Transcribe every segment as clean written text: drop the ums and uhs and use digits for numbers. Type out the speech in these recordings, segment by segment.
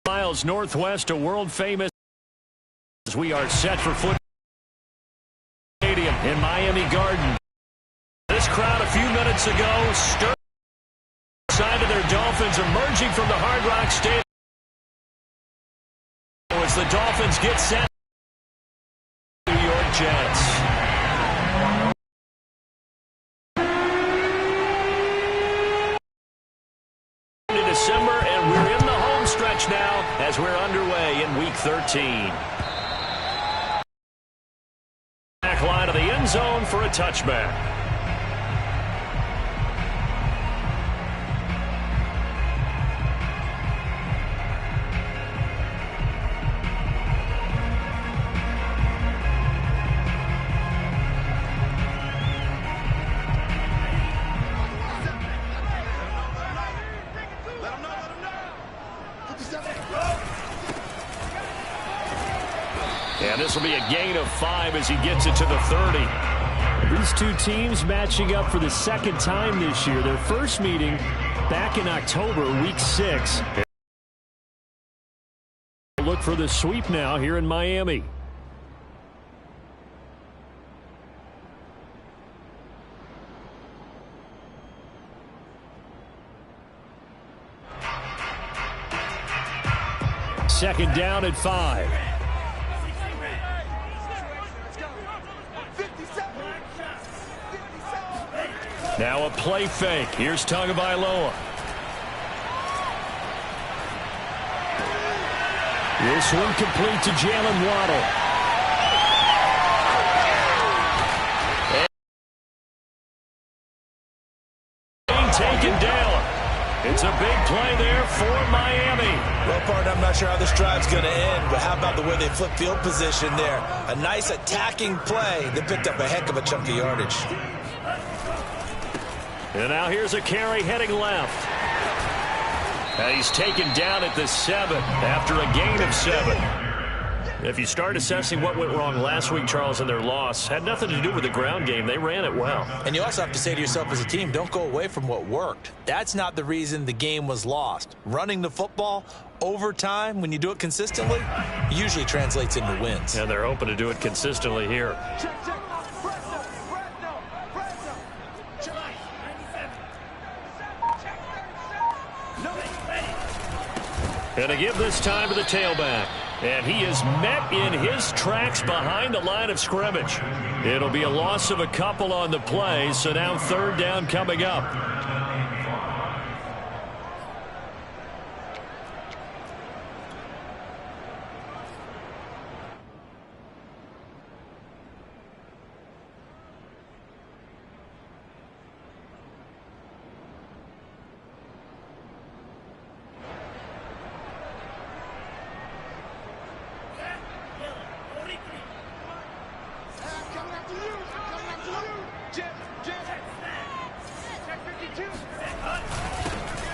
Miles northwest of world-famous. We are set for football stadium in Miami Garden. This crowd a few minutes ago stirred side of their Dolphins emerging from the Hard Rock Stadium as the Dolphins get set. New York Jets. December, and we're in the home stretch now as we're underway in Week 13. Back line of the end zone for a touchback. And this will be a gain of 5 as he gets it to the 30. These two teams matching up for the second time this year. Their first meeting back in October, Week 6. Look for the sweep now here in Miami. Second down at 5. Now a play fake. Here's Tagovailoa. This one complete to Jalen Waddle. And taken down. It's a big play there for Miami. Well, partner, I'm not sure how this drive's going to end, but how about the way they flip field position there? A nice attacking play. They picked up a heck of a chunk of yardage. And now here's a carry heading left. And he's taken down at the 7 after a gain of 7. If you start assessing what went wrong last week, Charles, in their loss, had nothing to do with the ground game. They ran it well. And you also have to say to yourself as a team, don't go away from what worked. That's not the reason the game was lost. Running the football over time, when you do it consistently, usually translates into wins. And they're hoping to do it consistently here. And to give this time to the tailback. And he is met in his tracks behind the line of scrimmage. It'll be a loss of a couple on the play, so now third down coming up.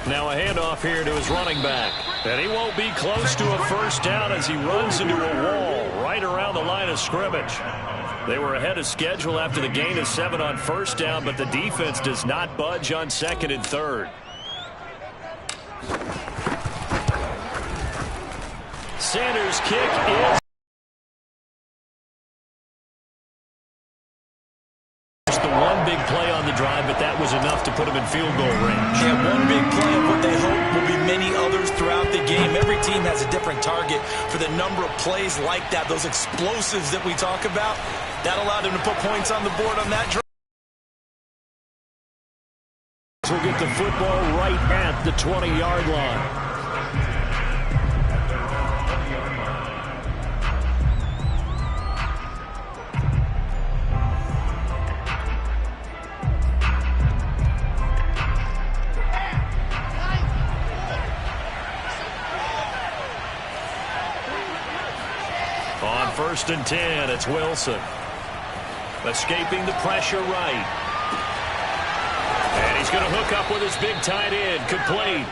Now a handoff here to his running back. And he won't be close to a first down as he runs into a wall right around the line of scrimmage. They were ahead of schedule after the gain of 7 on first down, but the defense does not budge on second and third. Sanders' kick is the one big play on the drive, but that was enough to put him in field goal range. Yeah, one big play of what they hope will be many others throughout the game. Every team has a different target for the number of plays like that, those explosives that we talk about. That allowed him to put points on the board on that drive. We'll get the football right at the 20-yard line. On 1st and 10, it's Wilson. Escaping the pressure right. And he's going to hook up with his big tight end, complete.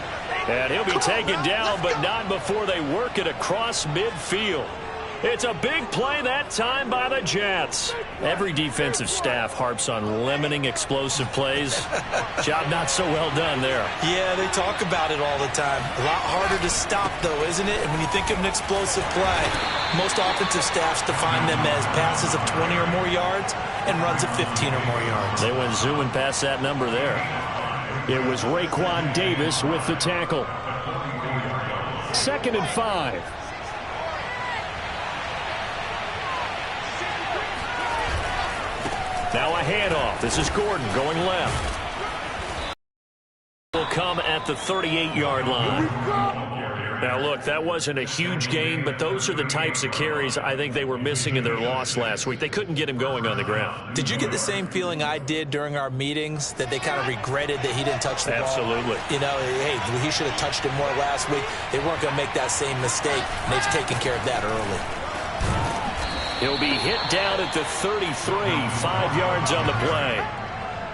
And he'll be taken down, but not before they work it across midfield. It's a big play that time by the Jets. Every defensive staff harps on limiting explosive plays. Job not so well done there. Yeah, they talk about it all the time. A lot harder to stop, though, isn't it? And when you think of an explosive play, most offensive staffs define them as passes of 20 or more yards and runs of 15 or more yards. They went zooming past that number there. It was Raekwon Davis with the tackle. 2nd and 5. Now a handoff. This is Gordon going left. Will come at the 38-yard line. Now, look, that wasn't a huge gain, but those are the types of carries I think they were missing in their loss last week. They couldn't get him going on the ground. Did you get the same feeling I did during our meetings, that they kind of regretted that he didn't touch the ball? Absolutely. You know, hey, he should have touched it more last week. They weren't going to make that same mistake, and they've taken care of that early. He'll be hit down at the 33, 5 yards on the play.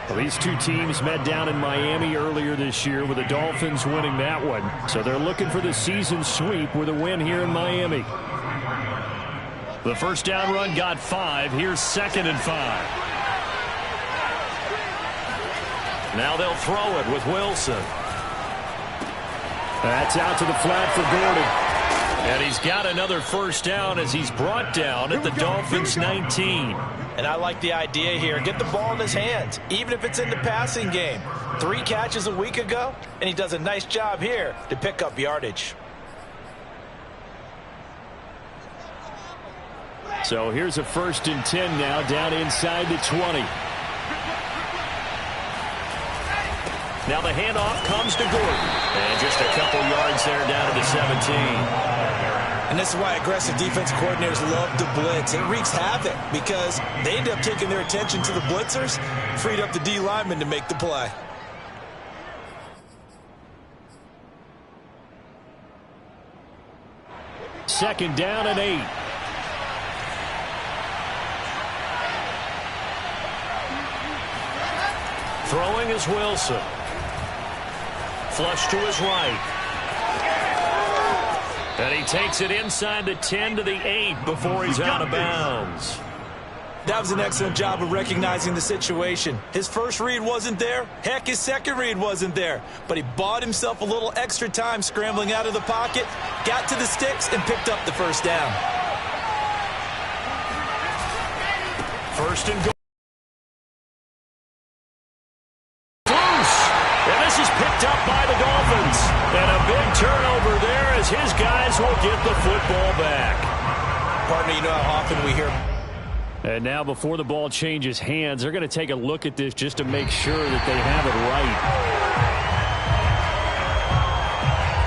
Well, these two teams met down in Miami earlier this year with the Dolphins winning that one. So they're looking for the season sweep with a win here in Miami. The first down run got 5. Here's 2nd and 5. Now they'll throw it with Wilson. That's out to the flat for Gordon. And he's got another first down as he's brought down at the Dolphins' 19. And I like the idea here. Get the ball in his hands, even if it's in the passing game. 3 catches a week ago, and he does a nice job here to pick up yardage. So here's a 1st and 10 now, down inside the 20. Now the handoff comes to Gordon. And just a couple yards there down to the 17. And this is why aggressive defense coordinators love to blitz. It wreaks havoc because they end up taking their attention to the blitzers, freed up the D lineman to make the play. Second down and 8. Throwing is Wilson. Flush to his right. And he takes it inside the 10 to the 8 before he's out of bounds. That was an excellent job of recognizing the situation. His first read wasn't there. Heck, his second read wasn't there. But he bought himself a little extra time scrambling out of the pocket, got to the sticks, and picked up the first down. First and goal. And this is picked up by the Dolphins. And a big turnover there as his guys will get the football back. Partner, you know how often we hear... And now before the ball changes hands, they're going to take a look at this just to make sure that they have it right.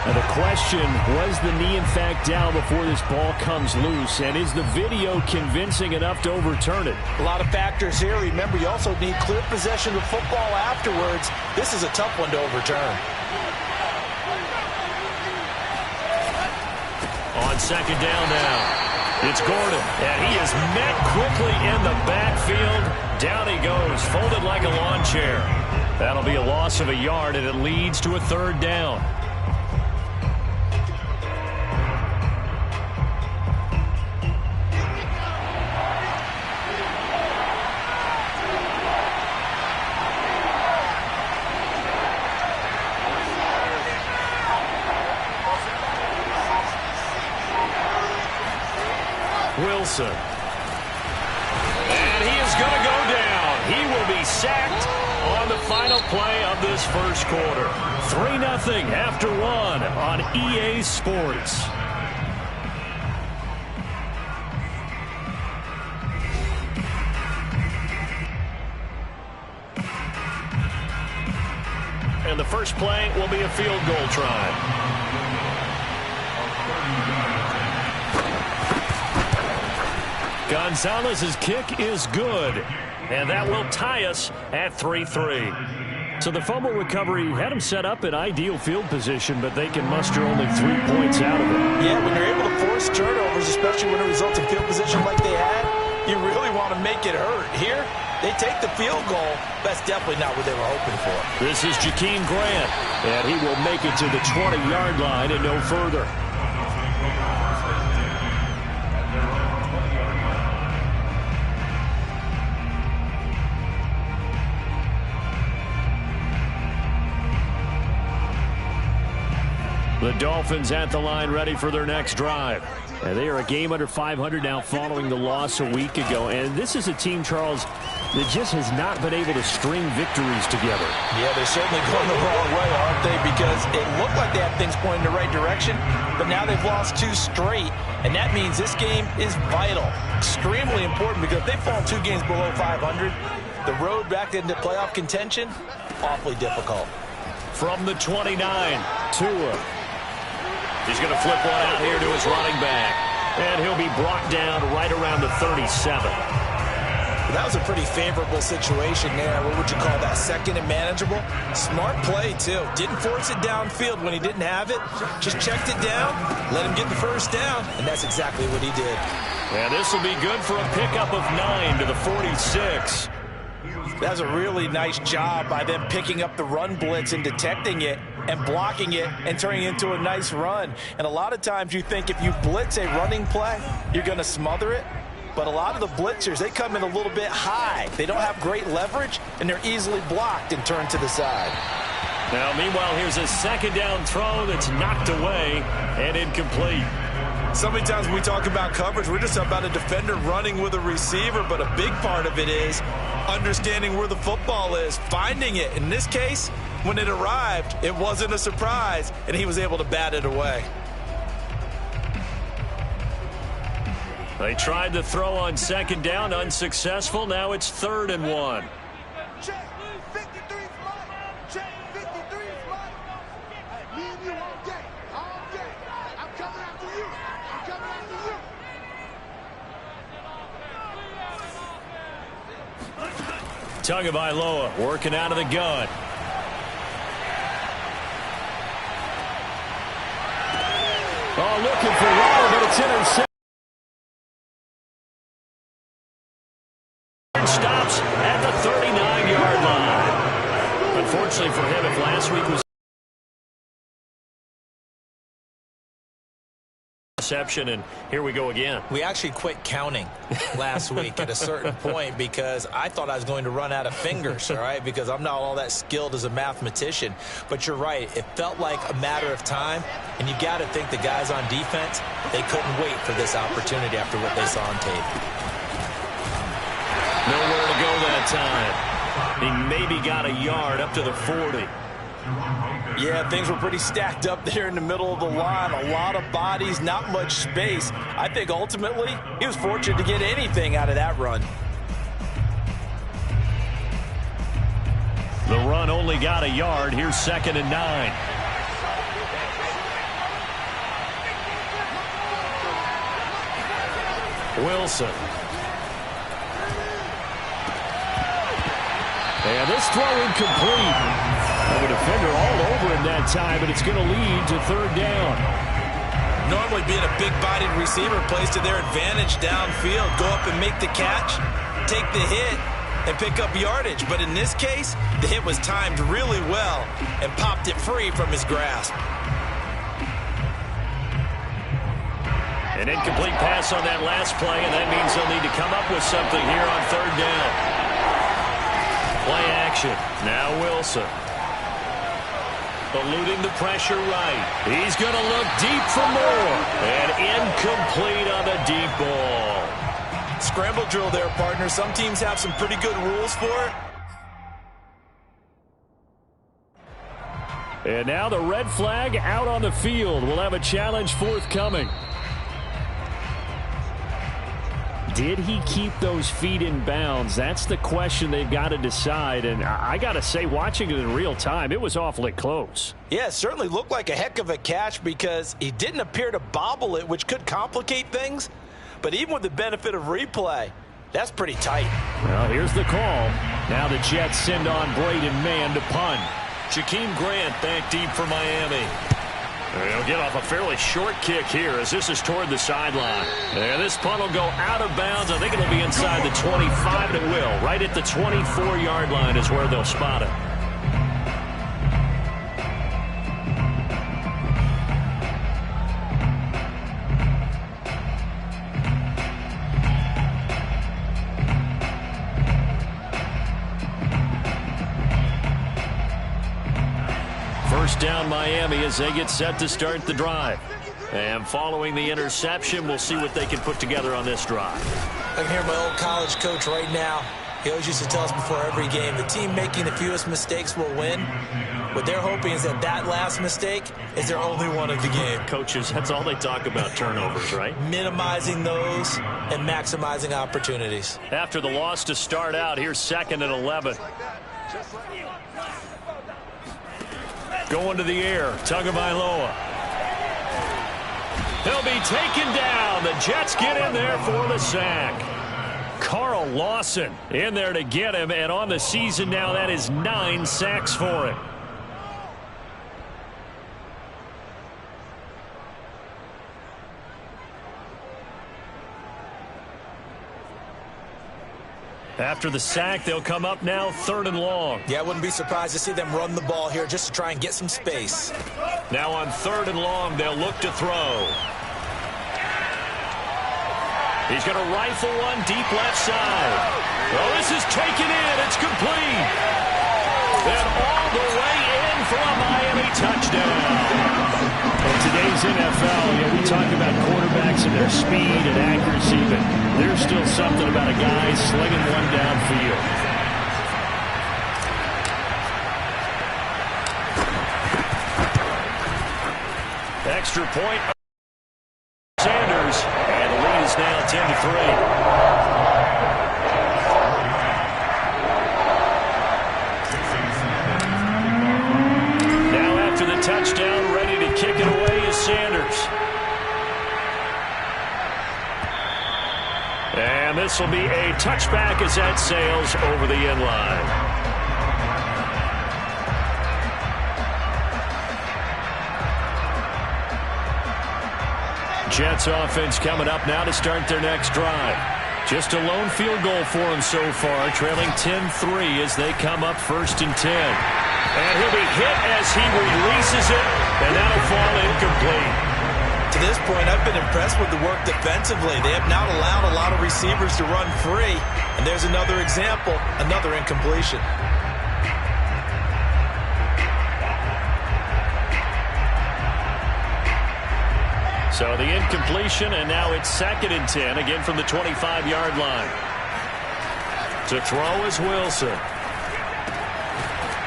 Now the question, was the knee in fact down before this ball comes loose? And is the video convincing enough to overturn it? A lot of factors here. Remember, you also need clear possession of football afterwards. This is a tough one to overturn. On second down now. It's Gordon, and he is met quickly in the backfield. Down he goes, folded like a lawn chair. That'll be a loss of a yard, and it leads to a 3rd down. Wilson. And he is going to go down. He will be sacked on the final play of this first quarter. 3-0 after 1 on EA Sports. And the first play will be a field goal try. Gonzalez's kick is good, and that will tie us at 3-3. So the fumble recovery had them set up in ideal field position, but they can muster only 3 points out of it. Yeah, when you're able to force turnovers, especially when it results in field position like they had, you really want to make it hurt. Here, they take the field goal. That's definitely not what they were hoping for. This is Jakeem Grant, and he will make it to the 20-yard line and no further. The Dolphins at the line ready for their next drive. And they are a game under 500 now following the loss a week ago. And this is a team, Charles, that just has not been able to string victories together. Yeah, they're certainly going the wrong way, aren't they? Because it looked like they had things pointing in the right direction, but now they've lost 2 straight. And that means this game is vital, extremely important, because if they fall 2 games below 500, the road back into playoff contention, awfully difficult. From the 29, Tua. He's going to flip one out here to his running back. And he'll be brought down right around the 37. That was a pretty favorable situation there. What would you call that? Second and manageable? Smart play, too. Didn't force it downfield when he didn't have it. Just checked it down, let him get the first down, and that's exactly what he did. And this will be good for a pickup of 9 to the 46. That's a really nice job by them picking up the run blitz and detecting it and blocking it and turning it into a nice run. And a lot of times you think if you blitz a running play, you're going to smother it. But a lot of the blitzers, they come in a little bit high. They don't have great leverage, and they're easily blocked and turned to the side. Now, meanwhile, here's a second down throw that's knocked away and incomplete. So many times when we talk about coverage, we're just about a defender running with a receiver, but a big part of it is understanding where the football is, finding it. In this case, when it arrived, it wasn't a surprise, and he was able to bat it away. They tried to throw on second down, unsuccessful. Now it's 3rd and 1. Check 53 flight. Check 53 flight. Hey, me and you all day. All day. I'm coming after you. I'm coming after you. Tagovailoa working out of the gun. Oh, looking for water, but it's intercepted. Stops at the 39-yard line. Unfortunately for him, if last week was reception, and here we go again. We actually quit counting last week at a certain point because I thought I was going to run out of fingers, all right, because I'm not all that skilled as a mathematician. But you're right. It felt like a matter of time, and you got to think the guys on defense, they couldn't wait for this opportunity after what they saw on tape. Nowhere to go that time. He maybe got a yard up to the 40. Yeah, things were pretty stacked up there in the middle of the line. A lot of bodies, not much space. I think ultimately he was fortunate to get anything out of that run. The run only got a yard. Here's 2nd and 9. Wilson. And this throw incomplete. The defender all over him that time, but it's going to lead to 3rd down. Normally being a big-bodied receiver plays to their advantage downfield. Go up and make the catch, take the hit, and pick up yardage. But in this case, the hit was timed really well and popped it free from his grasp. An incomplete pass on that last play, and that means they'll need to come up with something here on 3rd down. Play action. Now Wilson. Eluding the pressure right. He's going to look deep for more. And incomplete on the deep ball. Scramble drill there, partner. Some teams have some pretty good rules for it. And now the red flag out on the field. We'll have a challenge forthcoming. Did he keep those feet in bounds? That's the question they've got to decide. And I got to say, watching it in real time, it was awfully close. Yeah, it certainly looked like a heck of a catch because he didn't appear to bobble it, which could complicate things. But even with the benefit of replay, that's pretty tight. Well, here's the call. Now the Jets send on Braden Mann to punt. Jakeem Grant back deep for Miami. They'll get off a fairly short kick here as this is toward the sideline. And this punt will go out of bounds. I think it'll be inside the 25, and it will. Right at the 24-yard line is where they'll spot it. First down touchdown, Miami, as they get set to start the drive. And following the interception, we'll see what they can put together on this drive. I can hear my old college coach right now. He always used to tell us before every game, the team making the fewest mistakes will win. What they're hoping is that that last mistake is their only one of the game. Coaches, that's all they talk about, turnovers, right? Minimizing those and maximizing opportunities. After the loss to start out, here's 2nd and 11. Going to the air, Tagovailoa. He'll be taken down. The Jets get in there for the sack. Carl Lawson in there to get him, and on the season now, that is 9 sacks for him. After the sack, they'll come up now 3rd and long. Yeah, I wouldn't be surprised to see them run the ball here just to try and get some space. Now on 3rd and long, they'll look to throw. He's going to rifle one deep left side. Oh, this is taken in. It's complete. And all the way in for a Miami touchdown. In today's NFL, we talk about quarterbacks and their speed and accuracy, but there's still something about a guy slinging one downfield. Extra point. Sanders, and the lead is now 10-3. Touchdown, ready to kick it away is Sanders. And this will be a touchback as that sails over the end line. Jets offense coming up now to start their next drive. Just a lone field goal for them so far, trailing 10-3 as they come up 1st and 10. And he'll be hit as he releases it, and that'll fall incomplete. To this point, I've been impressed with the work defensively. They have not allowed a lot of receivers to run free. And there's another example, another incompletion. So the incompletion, and now it's 2nd and 10, again from the 25-yard line. To throw is Wilson.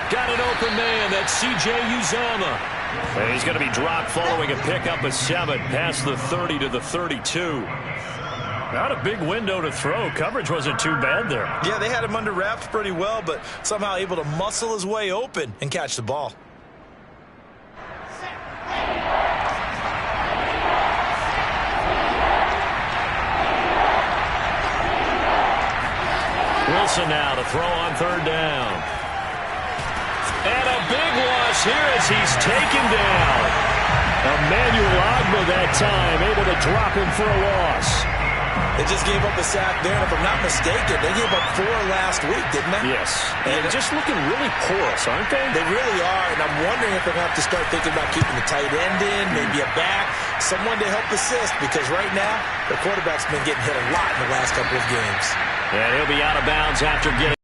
Got an open man. That's C.J. Uzomah. And he's going to be dropped following a pickup of 7 past the 30 to the 32. Not a big window to throw. Coverage wasn't too bad there. Yeah, they had him under wraps pretty well, but somehow able to muscle his way open and catch the ball. Wilson now to throw on 3rd down. And a big loss here as he's taken down. Emmanuel Ogbah that time, able to drop him for a loss. They just gave up a sack there, and if I'm not mistaken, they gave up 4 last week, didn't they? Yes. And just looking really porous, aren't they? They really are, and I'm wondering if they're going to have to start thinking about keeping the tight end in, maybe a back, someone to help assist, because right now, their quarterback's been getting hit a lot in the last couple of games. And he'll be out of bounds after getting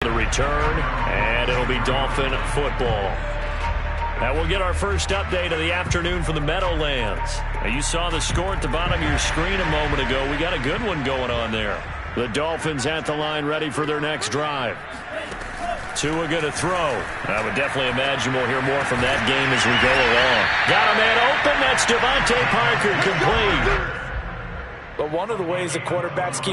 the return, and it'll be Dolphin football. Now we'll get our first update of the afternoon from the Meadowlands. Now you saw the score at the bottom of your screen a moment ago. We got a good one going on there. The Dolphins at the line ready for their next drive. Tua going to throw. I would definitely imagine we'll hear more from that game as we go along. Got a man open. That's Devontae Parker, complete. But one of the ways the quarterbacks keep